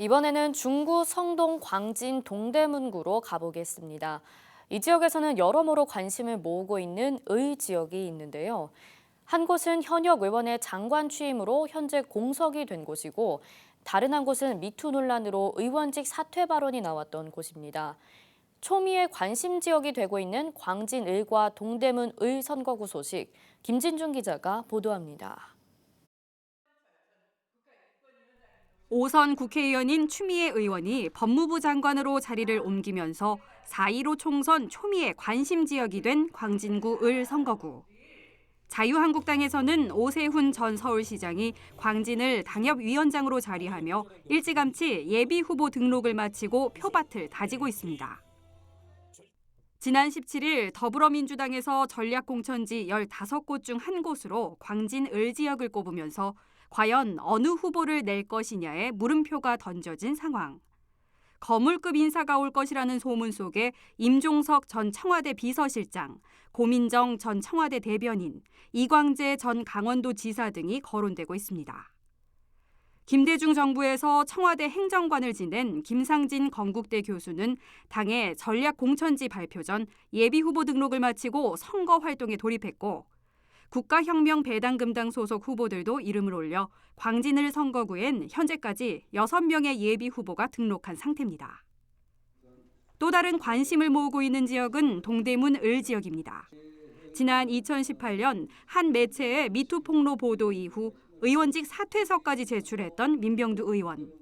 이번에는 중구 성동 광진 동대문구로 가보겠습니다. 이 지역에서는 여러모로 관심을 모으고 있는 의 지역이 있는데요. 한 곳은 현역 의원의 장관 취임으로 현재 공석이 된 곳이고, 다른 한 곳은 미투 논란으로 의원직 사퇴 발언이 나왔던 곳입니다. 초미의 관심 지역이 되고 있는 광진을과 동대문을 선거구 소식, 김진중 기자가 보도합니다. 5선 국회의원인 추미애 의원이 법무부 장관으로 자리를 옮기면서 4.15 총선 초미의 관심 지역이 된 광진구 을 선거구. 자유한국당에서는 오세훈 전 서울시장이 광진을 당협위원장으로 자리하며 일찌감치 예비후보 등록을 마치고 표밭을 다지고 있습니다. 지난 17일 더불어민주당에서 전략공천지 15곳 중 한 곳으로 광진 을 지역을 꼽으면서 과연 어느 후보를 낼 것이냐에 물음표가 던져진 상황. 거물급 인사가 올 것이라는 소문 속에 임종석 전 청와대 비서실장, 고민정 전 청와대 대변인, 이광재 전 강원도지사 등이 거론되고 있습니다. 김대중 정부에서 청와대 행정관을 지낸 김상진 건국대 교수는 당의 전략공천지 발표 전 예비후보 등록을 마치고 선거 활동에 돌입했고, 국가혁명배당금당 소속 후보들도 이름을 올려 광진을 선거구엔 현재까지 6명의 예비후보가 등록한 상태입니다. 또 다른 관심을 모으고 있는 지역은 동대문 을 지역입니다. 지난 2018년 한 매체의 미투 폭로 보도 이후 의원직 사퇴서까지 제출했던 민병두 의원.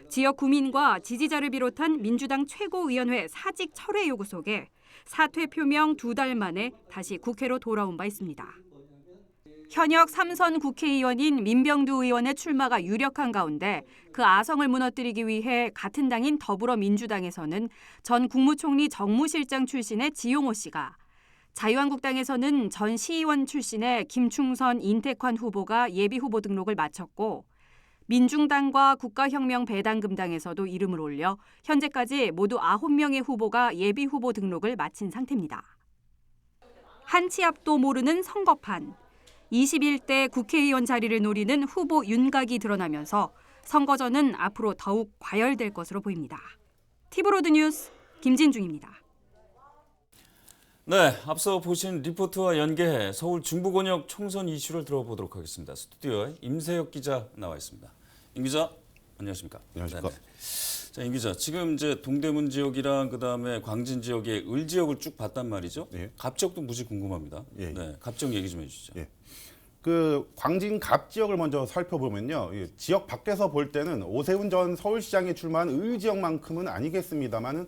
지역 구민과 지지자를 비롯한 민주당 최고위원회 사직 철회 요구 속에 사퇴 표명 2달 만에 다시 국회로 돌아온 바 있습니다. 현역 3선 국회의원인 민병두 의원의 출마가 유력한 가운데 그 아성을 무너뜨리기 위해 같은 당인 더불어민주당에서는 전 국무총리 정무실장 출신의 지용호 씨가, 자유한국당에서는 전 시의원 출신의 김충선 인택환 후보가 예비후보 등록을 마쳤고, 민중당과 국가혁명배당금당에서도 이름을 올려 현재까지 모두 9명의 후보가 예비후보 등록을 마친 상태입니다. 한치 앞도 모르는 선거판. 21대 국회의원 자리를 노리는 후보 윤곽이 드러나면서 선거전은 앞으로 더욱 과열될 것으로 보입니다. 티브로드 뉴스 김진중입니다. 네, 앞서 보신 리포트와 연계해 서울 중부권역 총선 이슈를 들어보도록 하겠습니다. 스튜디오에 임세혁 기자 나와 있습니다. 임 기자, 안녕하십니까? 안녕하십니까? 자, 임 기자, 지금 이제 동대문 지역이랑 그다음에 광진 지역의 을 지역을 쭉 봤단 말이죠. 예. 갑 지역도 무지 궁금합니다. 예. 네, 갑 지역 얘기 좀 해주시죠. 예. 그 광진 갑 지역을 먼저 살펴보면요, 지역 밖에서 볼 때는 오세훈 전 서울시장이 출마한 을 지역만큼은 아니겠습니다만은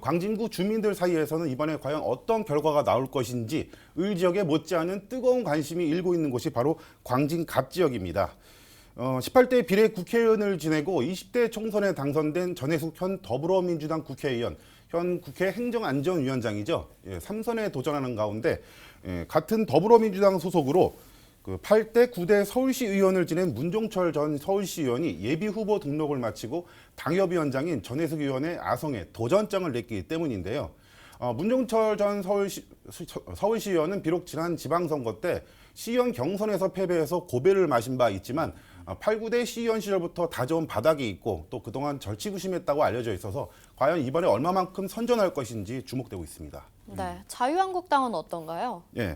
광진구 주민들 사이에서는 이번에 과연 어떤 결과가 나올 것인지 을 지역에 못지않은 뜨거운 관심이 일고 있는 곳이 바로 광진 갑 지역입니다. 18대 비례 국회의원을 지내고 20대 총선에 당선된 전해숙 현 더불어민주당 국회의원, 현 국회 행정안전위원장이죠. 3선에 도전하는 가운데 같은 더불어민주당 소속으로 그 8대 9대 서울시 의원을 지낸 문종철 전 서울시 의원이 예비후보 등록을 마치고 당협위원장인 전해숙 의원의 아성에 도전장을 냈기 때문인데요. 문종철 전 서울시 의원은 비록 지난 지방선거 때 시의원 경선에서 패배해서 고배를 마신 바 있지만 8, 9대 시의원 시절부터 다져온 바닥이 있고 또 그동안 절치부심했다고 알려져 있어서 과연 이번에 얼마만큼 선전할 것인지 주목되고 있습니다. 네, 자유한국당은 어떤가요? 예.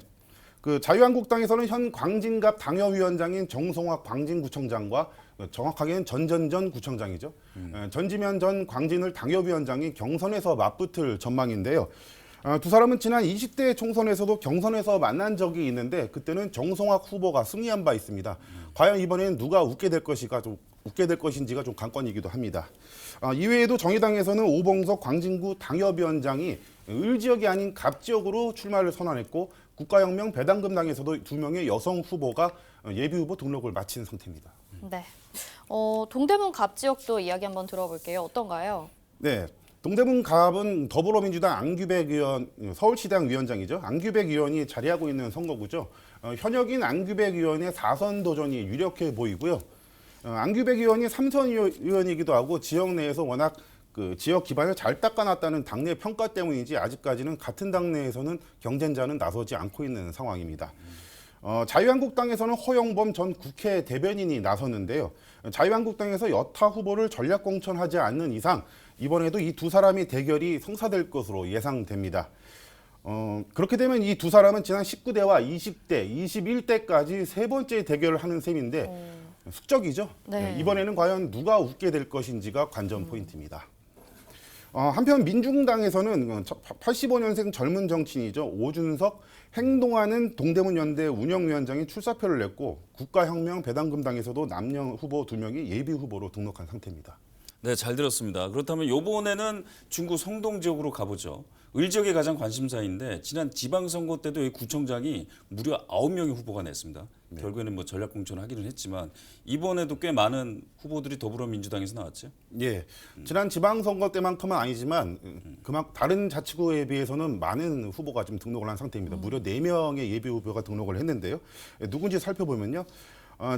그 자유한국당에서는 현 광진갑 당협위원장인 정성학 광진구청장과 정확하게는 전전전 구청장이죠. 전지면 전 광진을 당협위원장이 경선에서 맞붙을 전망인데요. 두 사람은 지난 20대 총선에서도 경선에서 만난 적이 있는데 그때는 정성학 후보가 승리한 바 있습니다. 과연 이번에는 누가 웃게 될 것인지가 좀 관건이기도 합니다. 이외에도 정의당에서는 오봉석 광진구 당협위원장이 을 지역이 아닌 갑 지역으로 출마를 선언했고, 국가혁명 배당금당에서도 2명의 여성 후보가 예비후보 등록을 마친 상태입니다. 네, 동대문 갑 지역도 이야기 한번 들어볼게요. 어떤가요? 네, 동대문 갑은 더불어민주당 안규백 의원, 서울시당 위원장이죠. 안규백 의원이 자리하고 있는 선거구죠. 현역인 안규백 의원의 4선 도전이 유력해 보이고요. 안규백 의원이 3선 의원이기도 하고 지역 내에서 워낙 그 지역 기반을 잘 닦아놨다는 당내 평가 때문인지 아직까지는 같은 당내에서는 경쟁자는 나서지 않고 있는 상황입니다. 자유한국당에서는 허영범 전 국회 대변인이 나섰는데요. 자유한국당에서 여타 후보를 전략 공천하지 않는 이상 이번에도 이 두 사람이 대결이 성사될 것으로 예상됩니다. 그렇게 되면 이 두 사람은 지난 19대와 20대, 21대까지 세 번째 대결을 하는 셈인데 숙적이죠. 네. 이번에는 과연 누가 웃게 될 것인지가 관전 포인트입니다. 한편 민중당에서는 85년생 젊은 정치인이죠. 오준석 행동하는 동대문 연대 운영위원장이 출사표를 냈고 국가혁명 배당금당에서도 남녀 후보 2명이 예비 후보로 등록한 상태입니다. 네, 잘 들었습니다. 그렇다면 이번에는 중구 성동 지역으로 가보죠. 을 지역이 가장 관심사인데 지난 지방선거 때도 이 구청장이 무려 9명의 후보가 냈습니다. 네. 결국에는 뭐 전략 공천을 하기는 했지만 이번에도 꽤 많은 후보들이 더불어민주당에서 나왔죠. 예, 지난 지방선거 때만큼은 아니지만 그만 다른 자치구에 비해서는 많은 후보가 좀 등록을 한 상태입니다. 무려 4명의 예비 후보가 등록을 했는데요. 누군지 살펴보면요.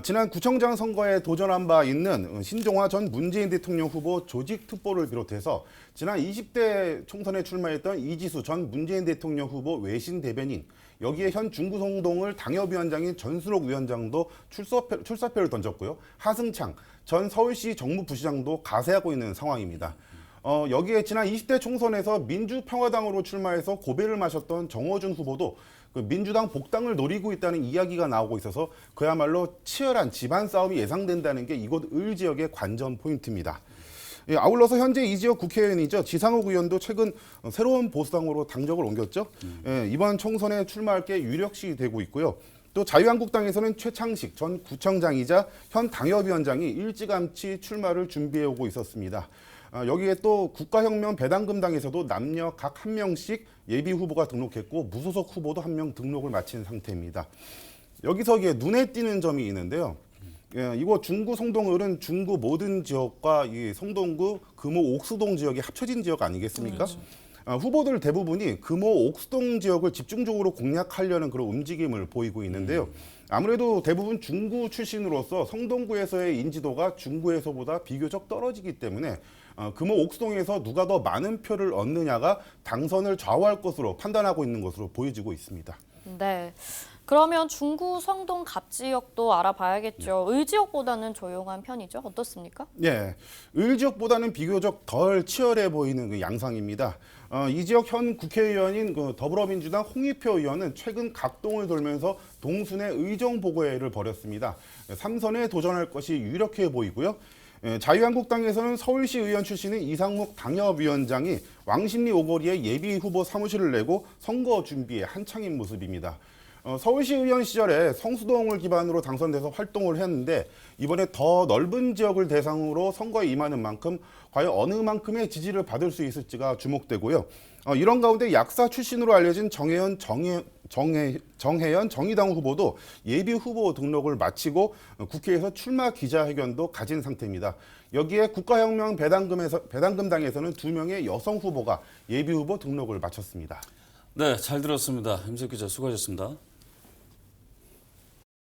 지난 구청장 선거에 도전한 바 있는 신종화 전 문재인 대통령 후보 조직 특보를 비롯해서 지난 20대 총선에 출마했던 이지수 전 문재인 대통령 후보 외신 대변인, 여기에 현 중구성동을 당협위원장인 전순옥 위원장도 출사표를 던졌고요. 하승창 전 서울시 정무부시장도 가세하고 있는 상황입니다. 여기에 지난 20대 총선에서 민주평화당으로 출마해서 고배를 마셨던 정호준 후보도 그 민주당 복당을 노리고 있다는 이야기가 나오고 있어서 그야말로 치열한 집안 싸움이 예상된다는 게 이곳 을 지역의 관전 포인트입니다. 예, 아울러서 현재 이 지역 국회의원이죠. 지상욱 의원도 최근 새로운 보수당으로 당적을 옮겼죠. 예, 이번 총선에 출마할 게 유력시 되고 있고요. 또 자유한국당에서는 최창식 전 구청장이자 현 당협위원장이 일찌감치 출마를 준비해오고 있었습니다. 여기에 또 국가혁명 배당금당에서도 남녀 각 한 명씩 예비 후보가 등록했고 무소속 후보도 한 명 등록을 마친 상태입니다. 여기서 이게 눈에 띄는 점이 있는데요. 이곳 중구 성동을은 중구 모든 지역과 이 성동구 금호 옥수동 지역이 합쳐진 지역 아니겠습니까? 후보들 대부분이 금호 옥수동 지역을 집중적으로 공략하려는 그런 움직임을 보이고 있는데요. 아무래도 대부분 중구 출신으로서 성동구에서의 인지도가 중구에서보다 비교적 떨어지기 때문에 금호 옥수동에서 누가 더 많은 표를 얻느냐가 당선을 좌우할 것으로 판단하고 있는 것으로 보여지고 있습니다. 네. 그러면 중구 성동 갑 지역도 알아봐야겠죠. 을 지역보다는 조용한 편이죠. 어떻습니까? 예, 을 지역보다는 비교적 덜 치열해 보이는 그 양상입니다. 이 지역 현 국회의원인 그 더불어민주당 홍익표 의원은 최근 각동을 돌면서 동순회 의정 보고회를 벌였습니다. 3선에 도전할 것이 유력해 보이고요. 자유한국당에서는 서울시 의원 출신인 이상묵 당협위원장이 왕십리 오거리에 예비 후보 사무실을 내고 선거 준비에 한창인 모습입니다. 서울시 의원 시절에 성수동을 기반으로 당선돼서 활동을 했는데 이번에 더 넓은 지역을 대상으로 선거에 임하는 만큼 과연 어느 만큼의 지지를 받을 수 있을지가 주목되고요. 이런 가운데 약사 출신으로 알려진 정혜연 정의당 후보도 예비 후보 등록을 마치고 국회에서 출마 기자회견도 가진 상태입니다. 여기에 국가혁명 배당금당에서는 2명의 여성 후보가 예비 후보 등록을 마쳤습니다. 네, 잘 들었습니다. 임석 기자 수고하셨습니다.